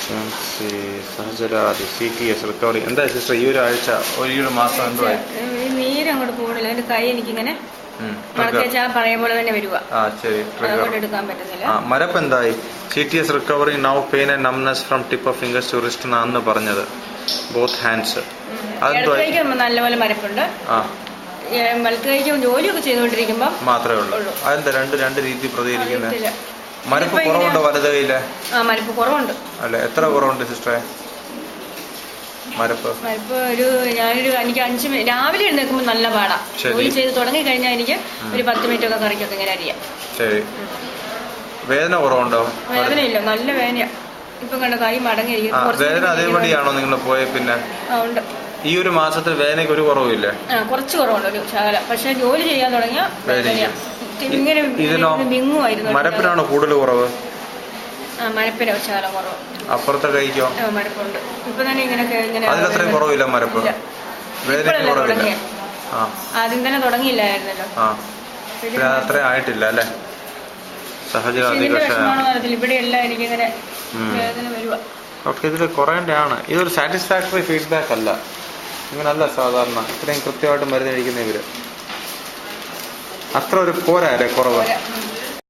സഹചരാതി CTS recovery. എന്താ sister ഈ ഒരാഴ്ച ഈ ഒരു മാസം എന്തോ നീര് അങ്ങോട്ട് പോകണില്ല. എന്റെ കൈ എനിക്കിങ്ങനെ പഴയ പോലെ തന്നെ വരുക. എടുക്കാൻ പറ്റുന്നില്ല. മരപ്പ് എന്തായി? CTS recovery now pain and numbness from tip of fingers to wrist എന്നാണ് പറഞ്ഞത്. Both hands. നല്ലപോലെ മരപ്പുണ്ട്. വലത്ത് കൈക്ക് ജോലിയൊക്കെ ചെയ്തുകൊണ്ടിരിക്കുമ്പോ മാത്രമേ ഉള്ളൂ. അതെന്താ രണ്ട് രീതി പ്രതികരിക്കുന്നത്? മരപ്പ് കുറവുണ്ടോ വലത് കൈയില്? മരപ്പ് കുറവുണ്ട്. അല്ലെ, എത്ര കുറവുണ്ട് സിസ്റ്ററെ മരപ്പ്? എനിക്ക് 5 മിനിറ്റ് രാവിലെ എഴുന്നേൽക്കുമ്പോൾ നല്ല പാടാ. ജോലി ചെയ്ത് തുടങ്ങി കഴിഞ്ഞാൽ എനിക്ക് ഒരു 10 മിനിറ്റ് ഒക്കെ കറിക്കൊക്കെ ഇങ്ങനെ അറിയാം. ശരി. വേദന കുറവുണ്ടോ? വേദനയില്ല, നല്ല വേദനയാ. ഇപ്പൊ കണ്ട കൈ മടങ്ങിയിരിക്കും. വേദന അതേപടിയാണോ നിങ്ങൾ പോയ പിന്നെ? ഉണ്ട്. ഈ ഒരു മാസത്തിൽ വേദനയ്ക്ക് ഒരു കുറവില്ലേ? കുറച്ച് കുറവുണ്ട്, ഒരു ശകലം. പക്ഷെ ജോലി ചെയ്യാൻ തുടങ്ങിയ മരപ്പിനാണോ കൂടുതൽ കുറവ്? മരപ്പിന് ശകലം കുറവ്. അപ്പുറത്തെ കൈക്കോ? മരപ്പുണ്ട്. ഇപ്പൊ തന്നെ ഇങ്ങനെ അതിലത്രയും കുറവില്ല മരപ്പ്. വേദനയ്ക്ക് കുറവില്ല. ആദ്യം തന്നെ തുടങ്ങിയില്ലായിരുന്നല്ലോ. അത്ര ആയിട്ടില്ല അല്ലെ? ഇവിടെ എല്ലാം എനിക്കിങ്ങനെ വേദന വരുക. ഓക്കെ, ഇതിൽ കുറേണ്ടാണ്. ഇതൊരു സാറ്റിസ്ഫാക്ടറി ഫീഡ്ബാക്ക് അല്ല. ഇങ്ങനല്ല സാധാരണ ഇത്രയും കൃത്യമായിട്ട് മരുന്ന് കഴിക്കുന്ന ഇവര്. അത്ര ഒരു പോരാ അല്ലേ കുറവ്?